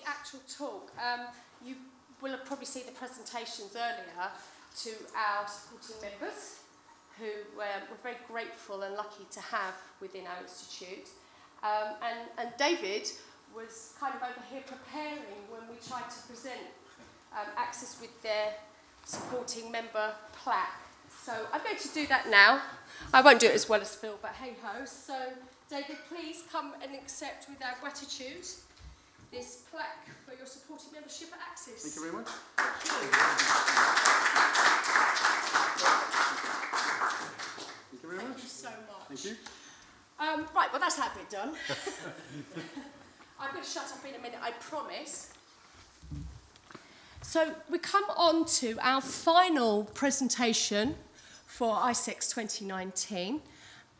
actual talk, you will have probably seen the presentations earlier to our supporting members, who we're very grateful and lucky to have within our institute. And David was kind of over here preparing when we tried to present ISCEx with their supporting member plaque. So I'm going to do that now. I won't do it as well as Phil, but hey ho. So David, please come and accept with our gratitude this plaque for your supporting membership at ISCEx. Thank you very much. Thank you. Thank you very much. Thank you so much. Thank you. Right, well that's that bit done. I'm going to shut up in a minute, I promise. So we come on to our final presentation for ISCEx 2019,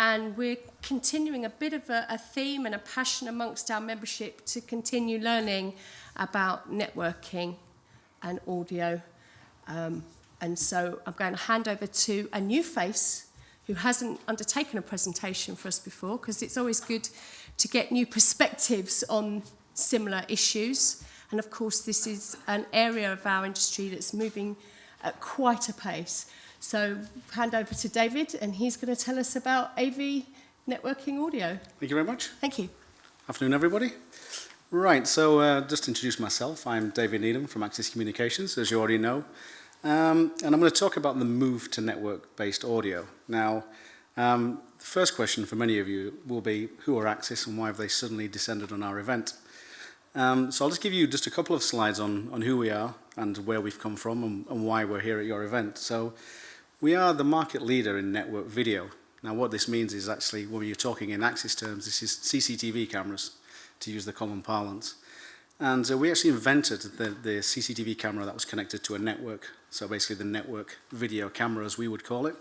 and we're continuing a bit of a theme and a passion amongst our membership to continue learning about networking and audio. And so I'm going to hand over to a new face who hasn't undertaken a presentation for us before, because it's always good to get new perspectives on similar issues. And of course, this is an area of our industry that's moving at quite a pace. So hand over to David, and he's going to tell us about AV networking audio. Thank you very much. Thank you. Afternoon, everybody. Right, so just to introduce myself, I'm David Needham from ISCEx Communications, as you already know. And I'm going to talk about the move to network-based audio. Now, the first question for many of you will be, who are ISCEx and why have they suddenly descended on our event? So I'll just give you just a couple of slides on who we are and where we've come from and why we're here at your event. So we are the market leader in network video. Now what this means is actually, when you're talking in ISCEx terms, this is CCTV cameras, to use the common parlance. And we actually invented the CCTV camera that was connected to a network. So basically the network video camera, as we would call it.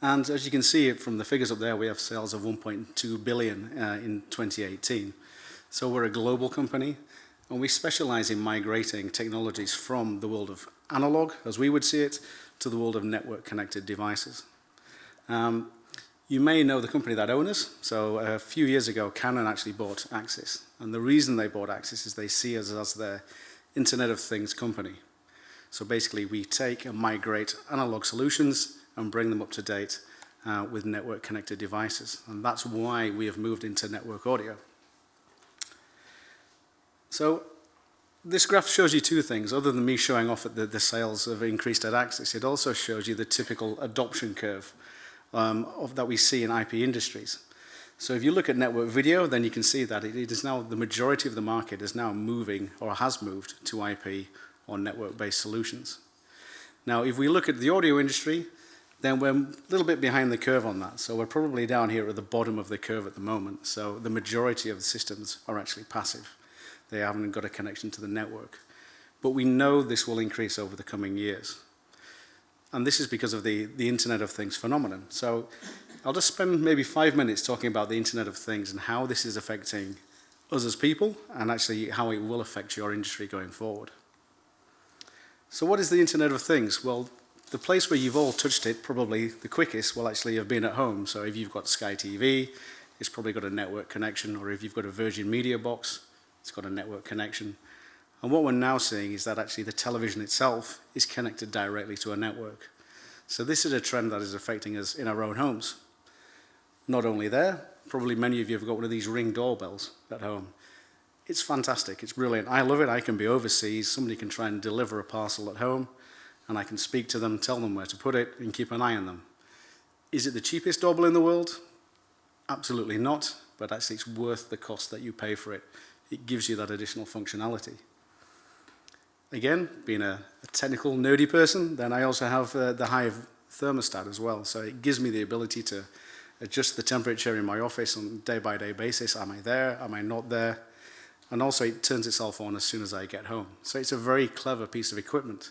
And as you can see from the figures up there, we have sales of 1.2 billion in 2018. So we're a global company, and we specialize in migrating technologies from the world of analog, as we would see it, to the world of network-connected devices. You may know the company that owns us. So a few years ago, Canon actually bought ISCEx. And the reason they bought ISCEx is they see us as their Internet of Things company. So basically, we take and migrate analog solutions and bring them up to date with network-connected devices. And that's why we have moved into network audio. So this graph shows you two things. Other than me showing off that the sales have increased at ISCEx, it also shows you the typical adoption curve that we see in IP industries. So if you look at network video, then you can see that it is now, the majority of the market is now moving, or has moved, to IP or network-based solutions. Now, if we look at the audio industry, then we're a little bit behind the curve on that. So we're probably down here at the bottom of the curve at the moment. So the majority of the systems are actually passive. They haven't got a connection to the network. But we know this will increase over the coming years. And this is because of the Internet of Things phenomenon. So I'll just spend maybe 5 minutes talking about the Internet of Things and how this is affecting us as people, and actually how it will affect your industry going forward. So what is the Internet of Things? Well, the place where you've all touched it, probably the quickest, will actually have been at home. So if you've got Sky TV, it's probably got a network connection, or if you've got a Virgin Media box, it's got a network connection. And what we're now seeing is that actually the television itself is connected directly to a network. So this is a trend that is affecting us in our own homes. Not only there, probably many of you have got one of these Ring doorbells at home. It's fantastic, it's brilliant. I love it. I can be overseas, somebody can try and deliver a parcel at home, and I can speak to them, tell them where to put it, and keep an eye on them. Is it the cheapest doorbell in the world? Absolutely not, but actually it's worth the cost that you pay for it. It gives you that additional functionality. Again, being a technical, nerdy person, then I also have the Hive Thermostat as well. So it gives me the ability to adjust the temperature in my office on a day-by-day basis. Am I there? Am I not there? And also it turns itself on as soon as I get home. So it's a very clever piece of equipment.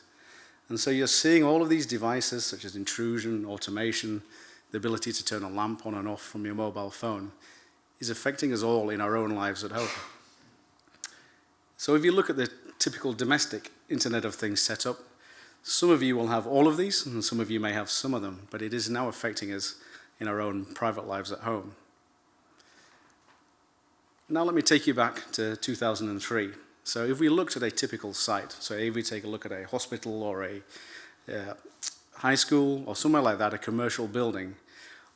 And so you're seeing all of these devices, such as intrusion, automation, the ability to turn a lamp on and off from your mobile phone, is affecting us all in our own lives at home. So if you look at the typical domestic Internet of Things setup, some of you will have all of these, and some of you may have some of them, but it is now affecting us in our own private lives at home. Now let me take you back to 2003. So if we looked at a typical site, so if we take a look at a hospital or a high school or somewhere like that, a commercial building,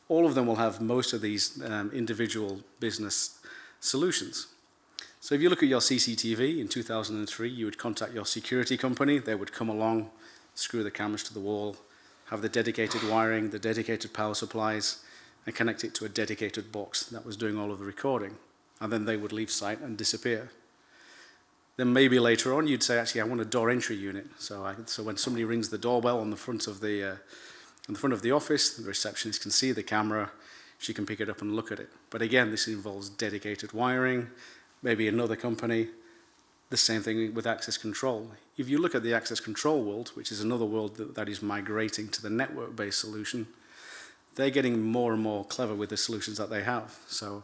all of them will have most of these individual business solutions. So if you look at your CCTV in 2003, you would contact your security company. They would come along, screw the cameras to the wall, have the dedicated wiring, the dedicated power supplies, and connect it to a dedicated box that was doing all of the recording. And then they would leave site and disappear. Then maybe later on you'd say, actually, I want a door entry unit. So when somebody rings the doorbell on the front of the office, the receptionist can see the camera, she can pick it up and look at it. But again, this involves dedicated wiring, maybe another company. The same thing with access control. If you look at the access control world, which is another world that is migrating to the network-based solution, they're getting more and more clever with the solutions that they have. So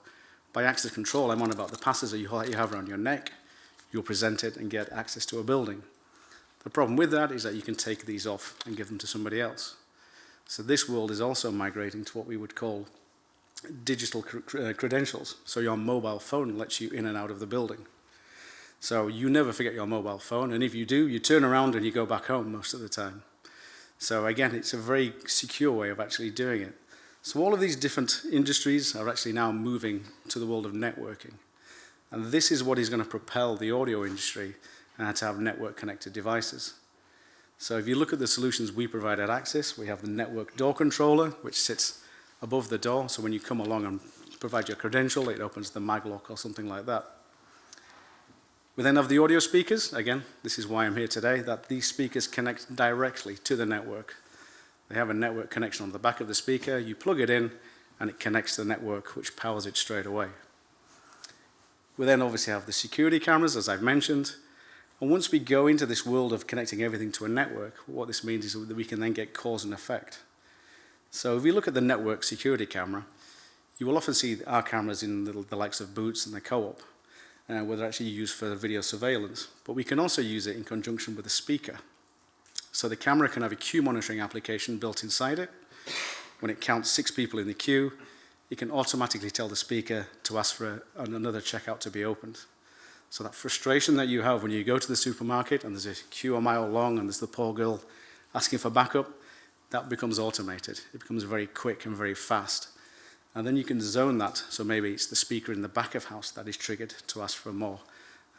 by access control, I'm on about the passes that you have around your neck. You'll present it and get access to a building. The problem with that is that you can take these off and give them to somebody else. So this world is also migrating to what we would call digital credentials. So your mobile phone lets you in and out of the building. So you never forget your mobile phone, and if you do, you turn around and you go back home most of the time. So again, it's a very secure way of actually doing it. So all of these different industries are actually now moving to the world of networking. And this is what is going to propel the audio industry to have network-connected devices. So if you look at the solutions we provide at ISCEx, we have the network door controller, which sits above the door. So when you come along and provide your credential, it opens the maglock or something like that. We then have the audio speakers. Again, this is why I'm here today, that these speakers connect directly to the network. They have a network connection on the back of the speaker. You plug it in, and it connects to the network, which powers it straight away. We then obviously have the security cameras, as I've mentioned. And once we go into this world of connecting everything to a network, what this means is that we can then get cause and effect. So if you look at the network security camera, you will often see our cameras in the likes of Boots and the Co-op, where they're actually used for video surveillance. But we can also use it in conjunction with a speaker. So the camera can have a queue monitoring application built inside it. When it counts 6 people in the queue, it can automatically tell the speaker to ask for another checkout to be opened. So that frustration that you have when you go to the supermarket and there's a queue a mile long and there's the poor girl asking for backup, that becomes automated. It becomes very quick and very fast. And then you can zone that, so maybe it's the speaker in the back of house that is triggered to ask for more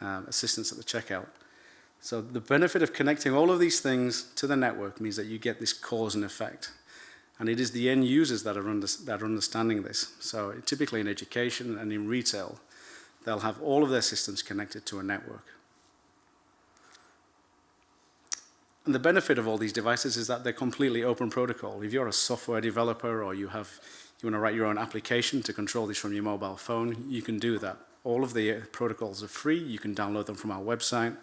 assistance at the checkout. So the benefit of connecting all of these things to the network means that you get this cause and effect. And it is the end users that are understanding this. So typically in education and in retail, they'll have all of their systems connected to a network. And the benefit of all these devices is that they're completely open protocol. If you're a software developer or you want to write your own application to control this from your mobile phone, you can do that. All of the protocols are free. You can download them from our website.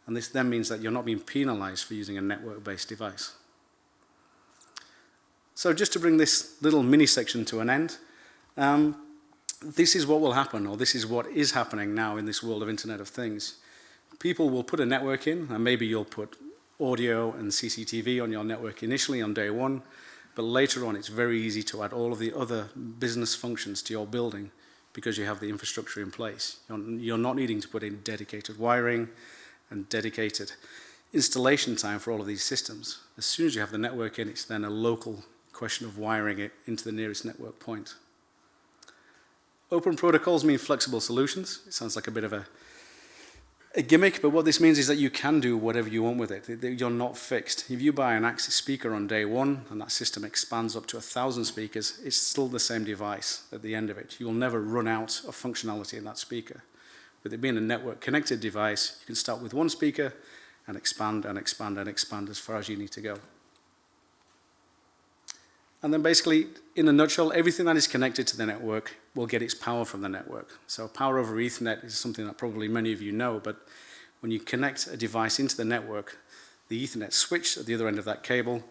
And this then means that you're not being penalized for using a network-based device. So just to bring this little mini section to an end, this is what will happen, or this is what is happening now in this world of Internet of Things. People will put a network in, and maybe you'll put audio and CCTV on your network initially on day one, but later on it's very easy to add all of the other business functions to your building because you have the infrastructure in place. You're not needing to put in dedicated wiring and dedicated installation time for all of these systems. As soon as you have the network in, it's then a local question of wiring it into the nearest network point. Open protocols mean flexible solutions. It sounds like a bit of a gimmick, but what this means is that you can do whatever you want with it. You're not fixed. If you buy an ISCEx speaker on day one and that system expands up to 1,000 speakers, it's still the same device at the end of it. You will never run out of functionality in that speaker. With it being a network-connected device, you can start with one speaker and expand and expand and expand as far as you need to go. And then basically, in a nutshell, everything that is connected to the network will get its power from the network. So power over Ethernet is something that probably many of you know, but when you connect a device into the network, the Ethernet switch at the other end of that cable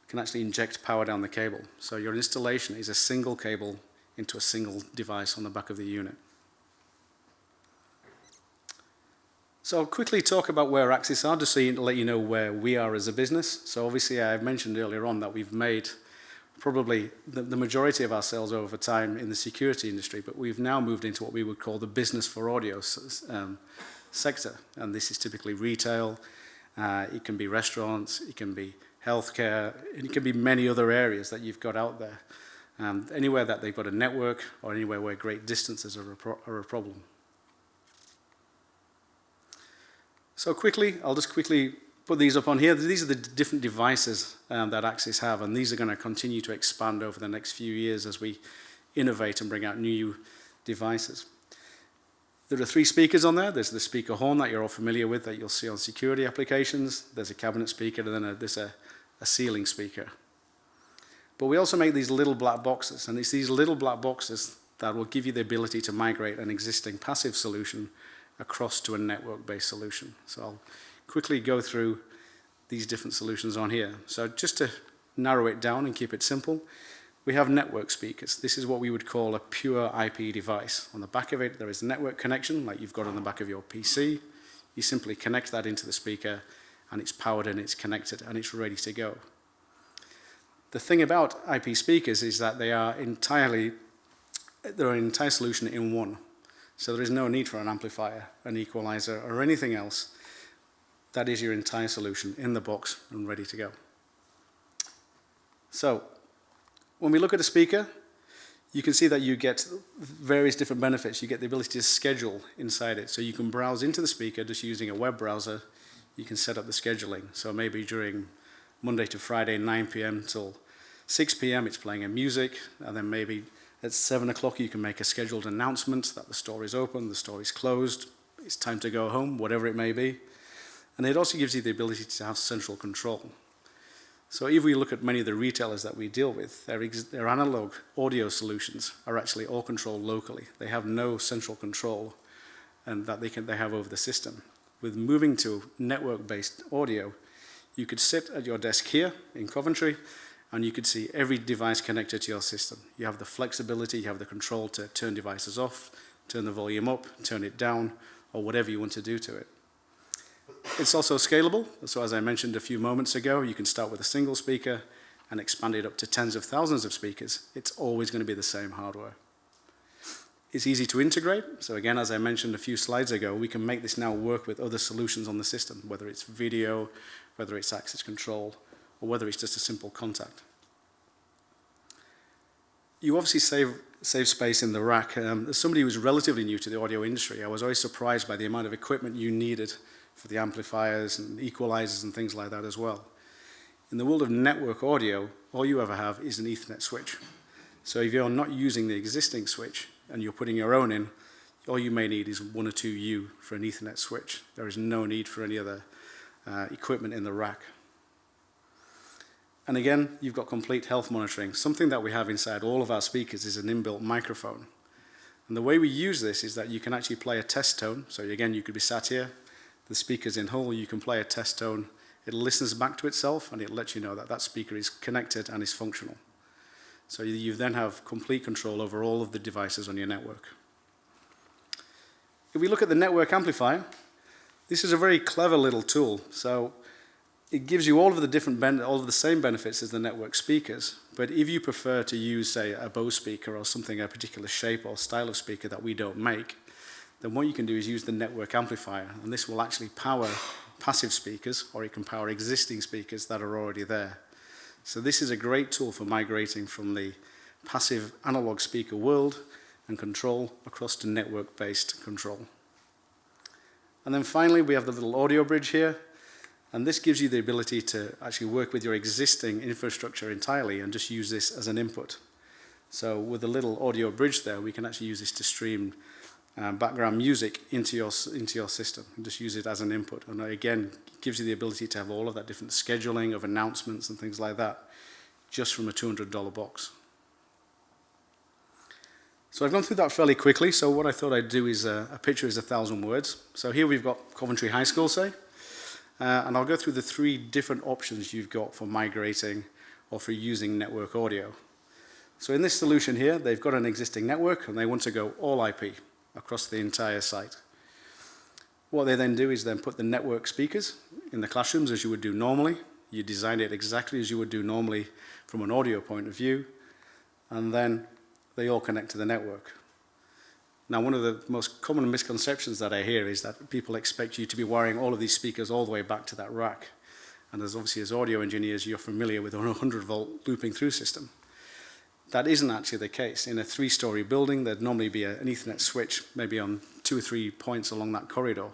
can actually inject power down the cable. So your installation is a single cable into a single device on the back of the unit. So I'll quickly talk about where ISCEx are, just to let you know where we are as a business. So obviously I've mentioned earlier on that we've made probably the majority of our sales over time in the security industry, but we've now moved into what we would call the business for audio sector. And this is typically retail, it can be restaurants, it can be healthcare, and it can be many other areas that you've got out there. Anywhere that they've got a network or anywhere where great distances are a problem. So I'll just quickly put these up on here. These are the different devices that ISCEx have, and these are going to continue to expand over the next few years as we innovate and bring out new devices. There are 3 speakers on there. There's the speaker horn that you're all familiar with that you'll see on security applications. There's a cabinet speaker, and then there's a ceiling speaker. But we also make these little black boxes, and it's these little black boxes that will give you the ability to migrate an existing passive solution across to a network-based solution. So I'll quickly go through these different solutions on here. So just to narrow it down and keep it simple, we have network speakers. This is what we would call a pure IP device. On the back of it, there is a network connection, like you've got on the back of your PC. You simply connect that into the speaker, and it's powered and it's connected, and it's ready to go. The thing about IP speakers is that they're an entire solution in one. So there is no need for an amplifier, an equalizer, or anything else. That is your entire solution in the box and ready to go. So when we look at a speaker, you can see that you get various different benefits. You get the ability to schedule inside it. So you can browse into the speaker just using a web browser. You can set up the scheduling. So maybe during Monday to Friday, 9 p.m. till 6 p.m. it's playing a music, and then maybe at 7 o'clock you can make a scheduled announcement that the store is open, the store is closed, it's time to go home, whatever it may be. And it also gives you the ability to have central control. So if we look at many of the retailers that we deal with, their analog audio solutions are actually all controlled locally. They have no central control and that they have over the system. With moving to network-based audio, you could sit at your desk here in Coventry, and you could see every device connected to your system. You have the flexibility, you have the control to turn devices off, turn the volume up, turn it down, or whatever you want to do to it. It's also scalable. So as I mentioned a few moments ago, you can start with a single speaker and expand it up to tens of thousands of speakers. It's always going to be the same hardware. It's easy to integrate. So again, as I mentioned a few slides ago, we can make this now work with other solutions on the system, whether it's video, whether it's access control, or whether it's just a simple contact. You obviously save space in the rack. As somebody who's relatively new to the audio industry, I was always surprised by the amount of equipment you needed for the amplifiers and equalizers and things like that as well. In the world of network audio, all you ever have is an Ethernet switch. So if you're not using the existing switch and you're putting your own in, all you may need is 1 or 2 U for an Ethernet switch. There is no need for any other equipment in the rack. And again, you've got complete health monitoring. Something that we have inside all of our speakers is an inbuilt microphone. And the way we use this is that you can actually play a test tone. So again, you could be sat here, the speaker's in hull, you can play a test tone. It listens back to itself, and it lets you know that that speaker is connected and is functional. So you then have complete control over all of the devices on your network. If we look at the network amplifier, this is a very clever little tool. So it gives you all of the same benefits as the network speakers, but if you prefer to use, say, a Bose speaker or something, a particular shape or style of speaker that we don't make, then what you can do is use the network amplifier, and this will actually power passive speakers, or it can power existing speakers that are already there. So this is a great tool for migrating from the passive analog speaker world and control across to network-based control. And then finally, we have the little audio bridge here. And this gives you the ability to actually work with your existing infrastructure entirely and just use this as an input. So with the little audio bridge there, we can actually use this to stream background music into your system and just use it as an input. And again, it gives you the ability to have all of that different scheduling of announcements and things like that just from a $200 box. So I've gone through that fairly quickly. So what I thought I'd do is a picture is 1,000 words. So here we've got Coventry High School, say. And I'll go through the 3 different options you've got for migrating or for using network audio. So in this solution here, they've got an existing network and they want to go all IP across the entire site. What they then do is then put the network speakers in the classrooms as you would do normally. You design it exactly as you would do normally from an audio point of view, and then they all connect to the network. Now, one of the most common misconceptions that I hear is that people expect you to be wiring all of these speakers all the way back to that rack. And obviously, as audio engineers, you're familiar with a 100-volt looping through system. That isn't actually the case. In a 3-story building, there'd normally be an Ethernet switch maybe on 2 or 3 points along that corridor.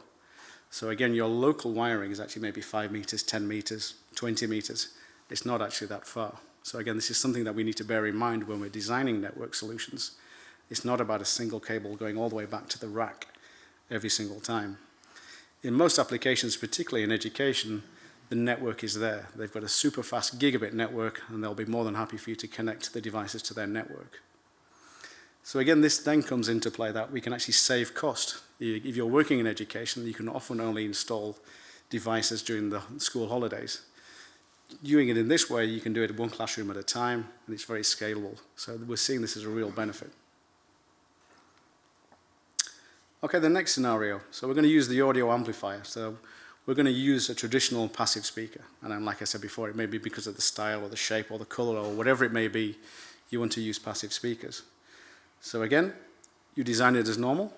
So again, your local wiring is actually maybe 5 meters, 10 meters, 20 meters. It's not actually that far. So again, this is something that we need to bear in mind when we're designing network solutions. It's not about a single cable going all the way back to the rack every single time. In most applications, particularly in education, the network is there. They've got a super fast gigabit network, and they'll be more than happy for you to connect the devices to their network. So again, this then comes into play that we can actually save cost. If you're working in education, you can often only install devices during the school holidays. Doing it in this way, you can do it in one classroom at a time, and it's very scalable. So we're seeing this as a real benefit. Okay, the next scenario. So we're going to use the audio amplifier. So we're going to use a traditional passive speaker. And then, like I said before, it may be because of the style or the shape or the color or whatever it may be, you want to use passive speakers. So again, you design it as normal.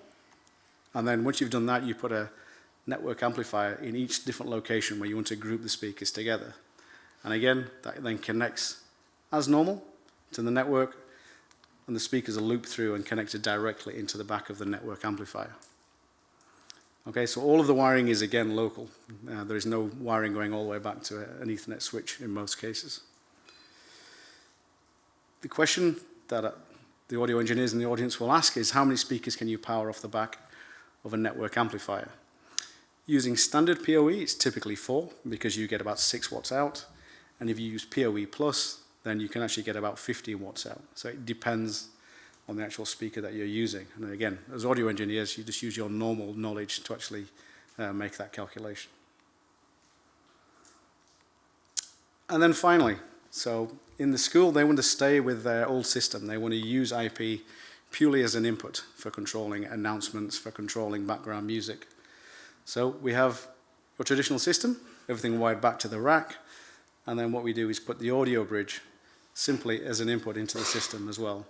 And then once you've done that, you put a network amplifier in each different location where you want to group the speakers together. And again, that then connects as normal to the network, and the speakers are looped through and connected directly into the back of the network amplifier. Okay, so all of the wiring is again local. There is no wiring going all the way back to an Ethernet switch in most cases. The question that the audio engineers in the audience will ask is, how many speakers can you power off the back of a network amplifier? Using standard PoE, it's typically 4, because you get about 6 watts out. And if you use PoE Plus, then you can actually get about 15 watts out. So it depends on the actual speaker that you're using. And again, as audio engineers, you just use your normal knowledge to actually make that calculation. And then finally, so in the school, they want to stay with their old system. They want to use IP purely as an input for controlling announcements, for controlling background music. So we have your traditional system, everything wired back to the rack. And then what we do is put the audio bridge simply as an input into the system as well.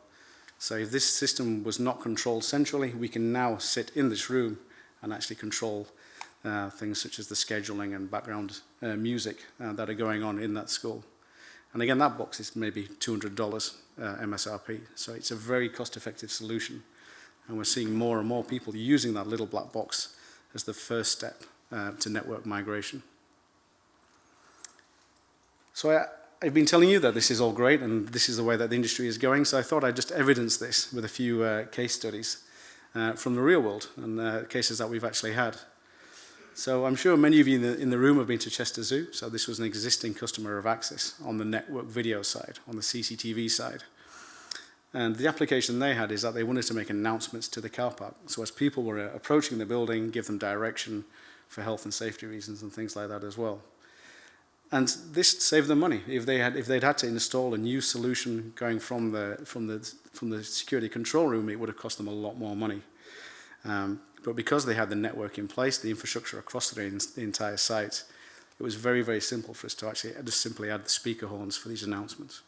So if this system was not controlled centrally, we can now sit in this room and actually control things such as the scheduling and background music that are going on in that school. And again, that box is maybe $200 MSRP. So it's a very cost-effective solution. And we're seeing more and more people using that little black box as the first step to network migration. So I've been telling you that this is all great and this is the way that the industry is going, so I thought I'd just evidence this with a few case studies from the real world and cases that we've actually had. So I'm sure many of you in the room have been to Chester Zoo, so this was an existing customer of ISCEx on the network video side, on the CCTV side. And the application they had is that they wanted to make announcements to the car park. So as people were approaching the building, give them direction for health and safety reasons and things like that as well. And this saved them money. If they'd had to install a new solution going from the security control room, it would have cost them a lot more money. But because they had the network in place, the infrastructure across the entire site, it was very, very simple for us to actually just simply add the speaker horns for these announcements.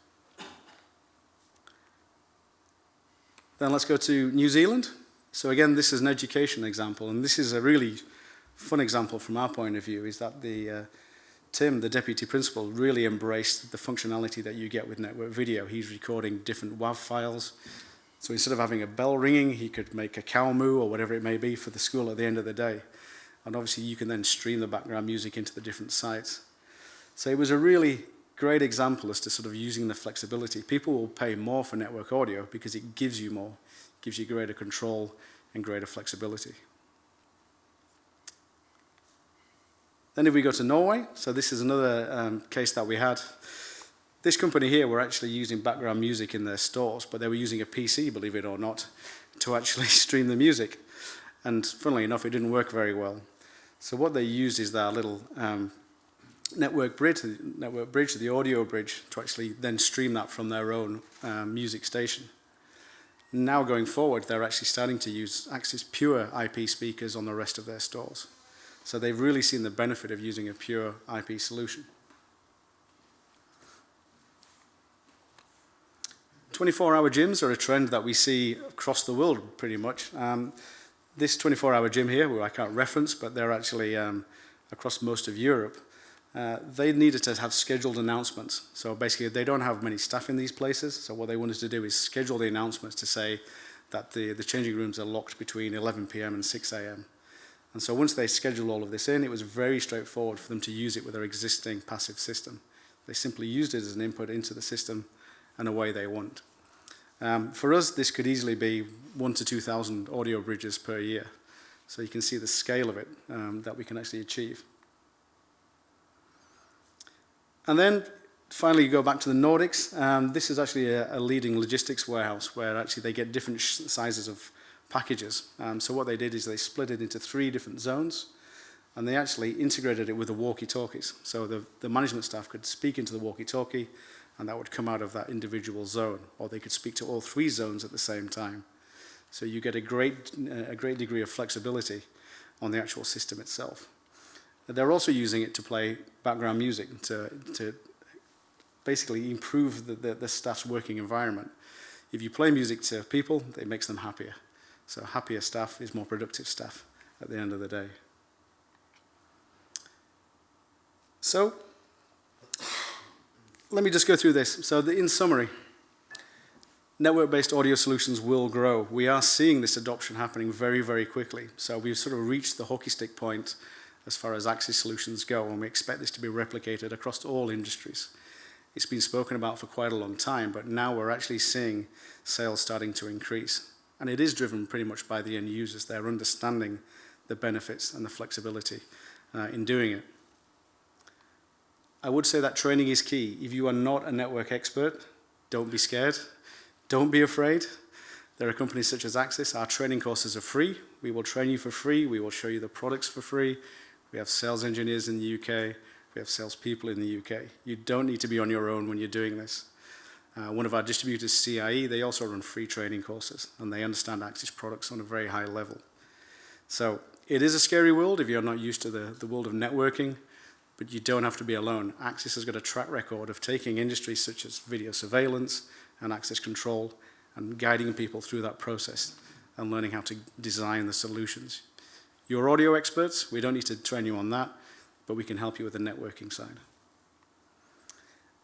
Then let's go to New Zealand. So again, this is an education example, and this is a really fun example from our point of view, is that Tim, the deputy principal, really embraced the functionality that you get with network video. He's recording different WAV files. So instead of having a bell ringing, he could make a cow moo or whatever it may be for the school at the end of the day. And obviously you can then stream the background music into the different sites. So it was a really great example as to sort of using the flexibility. People will pay more for network audio because it gives you more, gives you greater control and greater flexibility. Then if we go to Norway, so this is another case that we had. This company here were actually using background music in their stores, but they were using a PC, believe it or not, to actually stream the music. And funnily enough, it didn't work very well. So what they used is their little network bridge, the audio bridge, to actually then stream that from their own music station. Now going forward, they're actually starting to use ISCEx pure IP speakers on the rest of their stores. So they've really seen the benefit of using a pure IP solution. 24-hour gyms are a trend that we see across the world pretty much. This 24-hour gym here, who I can't reference, but they're actually across most of Europe, they needed to have scheduled announcements. So basically, they don't have many staff in these places. So what they wanted to do is schedule the announcements to say that the changing rooms are locked between 11 p.m. and 6 a.m. And so once they scheduled all of this in, it was very straightforward for them to use it with their existing passive system. They simply used it as an input into the system, and away they went. For us, this could easily be 1,000 to 2,000 audio bridges per year. So you can see the scale of it that we can actually achieve. And then finally, you go back to the Nordics. This is actually a leading logistics warehouse where actually they get different sizes of packages. So what they did is they split it into 3 different zones, and they actually integrated it with the walkie-talkies. So the management staff could speak into the walkie-talkie, and that would come out of that individual zone, or they could speak to all 3 zones at the same time. So you get a great degree of flexibility on the actual system itself. They're also using it to play background music to basically improve the staff's working environment. If you play music to people, it makes them happier. So happier staff is more productive staff at the end of the day. So let me just go through this. So in summary, network-based audio solutions will grow. We are seeing this adoption happening very, very quickly. So we've sort of reached the hockey stick point as far as ISCEx solutions go, and we expect this to be replicated across all industries. It's been spoken about for quite a long time, but now we're actually seeing sales starting to increase. And it is driven pretty much by the end users. They're understanding the benefits and the flexibility in doing it. I would say that training is key. If you are not a network expert, don't be scared. Don't be afraid. There are companies such as ISCEx. Our training courses are free. We will train you for free. We will show you the products for free. We have sales engineers in the UK. We have salespeople in the UK. You don't need to be on your own when you're doing this. One of our distributors, CIE, they also run free training courses, and they understand ISCEx products on a very high level. So it is a scary world if you're not used to the world of networking, but you don't have to be alone. ISCEx has got a track record of taking industries such as video surveillance and access control and guiding people through that process and learning how to design the solutions. You're audio experts. We don't need to train you on that, but we can help you with the networking side.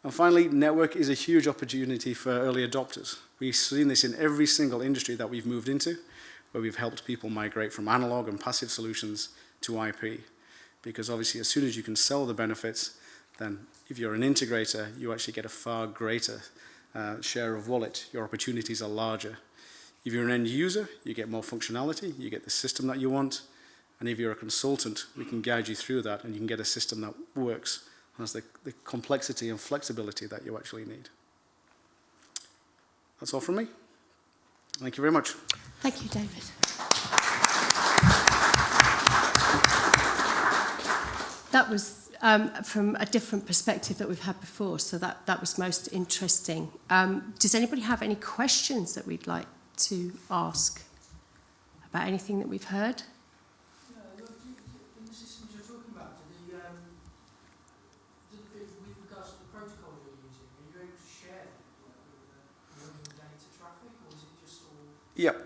And finally, network is a huge opportunity for early adopters. We've seen this in every single industry that we've moved into, where we've helped people migrate from analog and passive solutions to IP. Because obviously, as soon as you can sell the benefits, then if you're an integrator, you actually get a far greater share of wallet. Your opportunities are larger. If you're an end user, you get more functionality, you get the system that you want. And if you're a consultant, we can guide you through that, and you can get a system that works and has the complexity and flexibility that you actually need. That's all from me. Thank you very much. Thank you, David. That was from a different perspective that we've had before, so that was most interesting. Does anybody have any questions that we'd like to ask about anything that we've heard? In the systems you're talking about, with regards to the protocol you're using, are you able to share the running data traffic, or is it just all? Yep.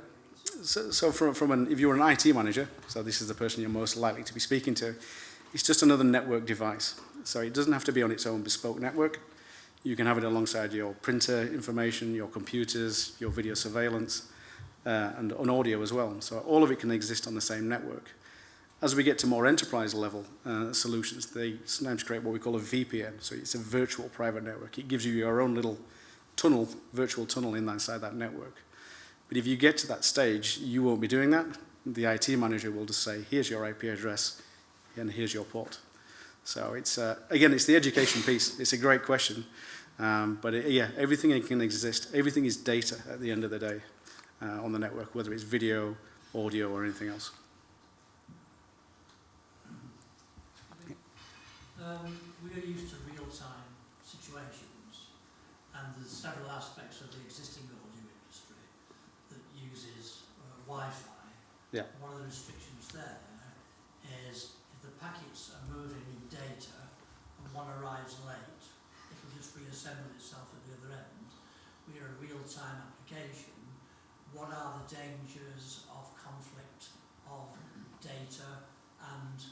So if you're an IT manager, so this is the person you're most likely to be speaking to, it's just another network device. So it doesn't have to be on its own bespoke network. You can have it alongside your printer information, your computers, your video surveillance, and on audio as well. So all of it can exist on the same network. As we get to more enterprise level solutions, they sometimes create what we call a VPN. So it's a virtual private network. It gives you your own little tunnel, virtual tunnel inside that network. But if you get to that stage, you won't be doing that. The IT manager will just say, here's your IP address, and here's your port. So it's, again, it's the education piece. It's a great question. Yeah, everything can exist. Everything is data at the end of the day on the network, whether it's video, audio, or anything else. We are used to real-time situations, and there's several aspects of the existing audio industry that uses Wi-Fi. Yeah. One of the restrictions there is if the packets are moving in data and one arrives late, it'll just reassemble itself at the other end. We are a real-time real-time application, what are the dangers of conflict of data and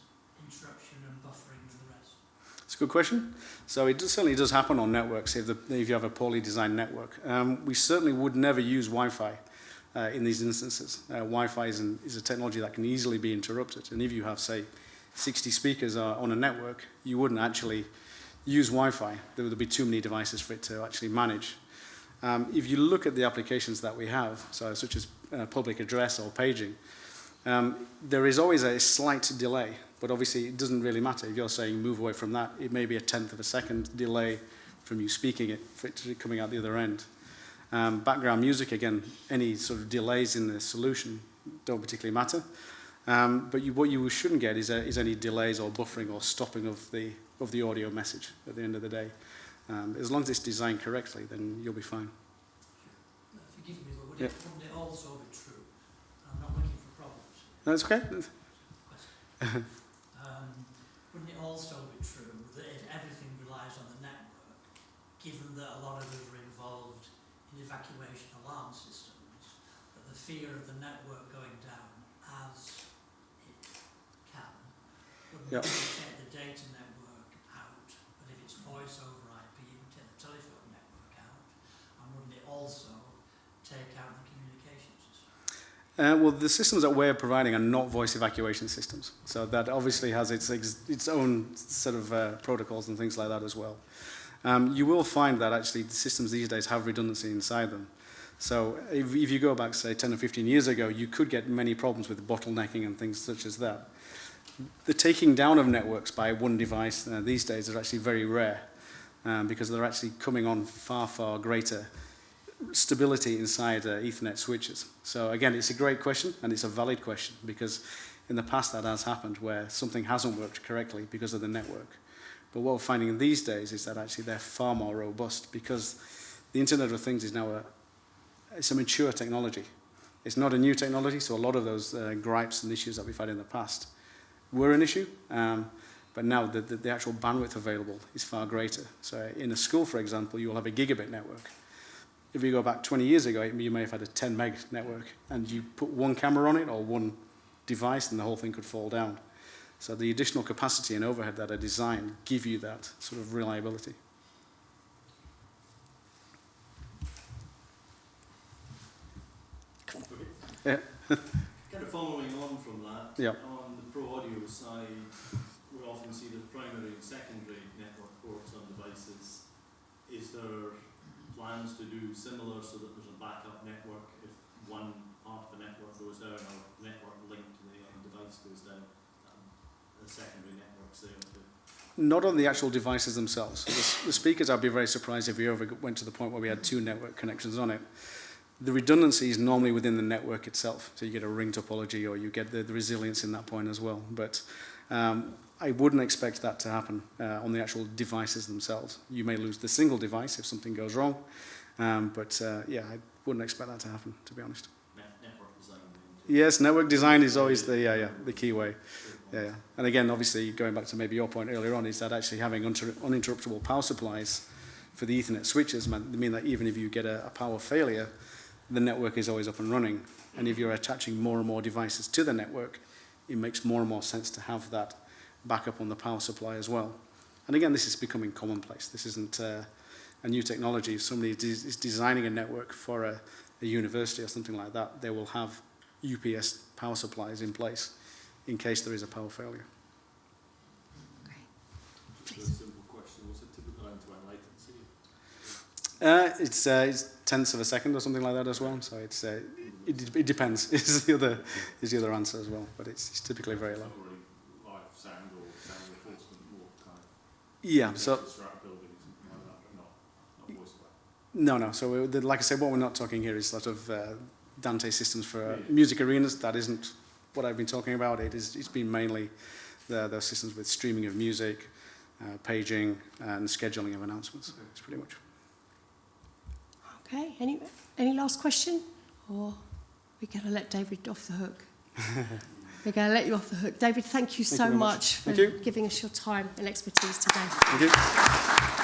interruption and buffering and the rest? It's a good question. So it certainly does happen on networks if you have a poorly designed network. We certainly would never use Wi-Fi in these instances. Wi-Fi is a technology that can easily be interrupted. And if you have, say, 60 speakers on a network, you wouldn't actually use Wi-Fi. There would be too many devices for it to actually manage. If you look at the applications that we have, so such as public address or paging, there is always a slight delay, but obviously it doesn't really matter. If you're saying move away from that, it may be a 1/10 of a second delay from you speaking it for it to coming out the other end. Background music, again, any sort of delays in the solution don't particularly matter. But what you shouldn't get is any delays or buffering or stopping of the audio message at the end of the day. As long as it's designed correctly, then you'll be fine. Forgive me, but wouldn't it also be true? I'm not looking for problems. That's okay. Wouldn't it also be true that if everything relies on the network, given that a lot of us are involved in evacuation alarm systems, that the fear of the network going down as it can, wouldn't Yep. you take the data network out, but if it's voice over IP, you would take the telephone network out, and wouldn't it also take out the communication system? Well, the systems that we're providing are not voice evacuation systems. So that obviously has its own set of protocols and things like that as well. You will find that actually the systems these days have redundancy inside them. So if you go back, say, 10 or 15 years ago, you could get many problems with bottlenecking and things such as that. The taking down of networks by one device these days is actually very rare because they're actually coming on far, far greater stability inside Ethernet switches. So again, it's a great question and it's a valid question because in the past that has happened where something hasn't worked correctly because of the network. But what we're finding these days is that actually they're far more robust because the Internet of Things is now it's a mature technology. It's not a new technology, so a lot of those gripes and issues that we've had in the past were an issue, but now the actual bandwidth available is far greater. So in a school, for example, you'll have a gigabit network. If you go back 20 years ago, you may have had a 10 meg network, and you put one camera on it or one device, and the whole thing could fall down. So the additional capacity and overhead that are designed give you that sort of reliability. Yeah. Kind of following on from that, Yeah. on the pro audio side, we often see the primary and secondary network ports on devices. Is there plans to do similar so that there's a backup network if one part of the network goes down or network link to the end device goes down? The secondary networks there too. Not on the actual devices themselves. The speakers, I'd be very surprised if we ever went to the point where we had 2 network connections on it. The redundancy is normally within the network itself. So you get a ring topology or you get the resilience in that point as well. But I wouldn't expect that to happen on the actual devices themselves. You may lose the single device if something goes wrong. Yeah, I wouldn't expect that to happen, to be honest. Network design. Yes, network design is always the key way. Yeah. And again, obviously, going back to maybe your point earlier on, is that actually having uninterruptible power supplies for the Ethernet switches mean that even if you get a power failure, the network is always up and running. And if you're attaching more and more devices to the network, it makes more and more sense to have that backup on the power supply as well. And again, this is becoming commonplace. This isn't a new technology. If somebody is designing a network for a university or something like that, they will have UPS power supplies in place in case there is a power failure. Just a simple question, what's a typical end-to-end latency? It's 1/10 of a second or something like that as well. So it depends. Is the other answer as well. But it's typically very low. It's not really live sound or sound reinforcement, more kind of Yeah. So strat building or something like that, but not voice over. no. So like I said, what we're not talking here is sort of Dante systems for music arenas. That isn't what I've been talking about. It's been mainly those systems with streaming of music, paging, and scheduling of announcements. It's pretty much. Okay, any last question? Or we're going to let David off the hook? We're going to let you off the hook. David, thank you so much for giving us your time and expertise today. Thank you.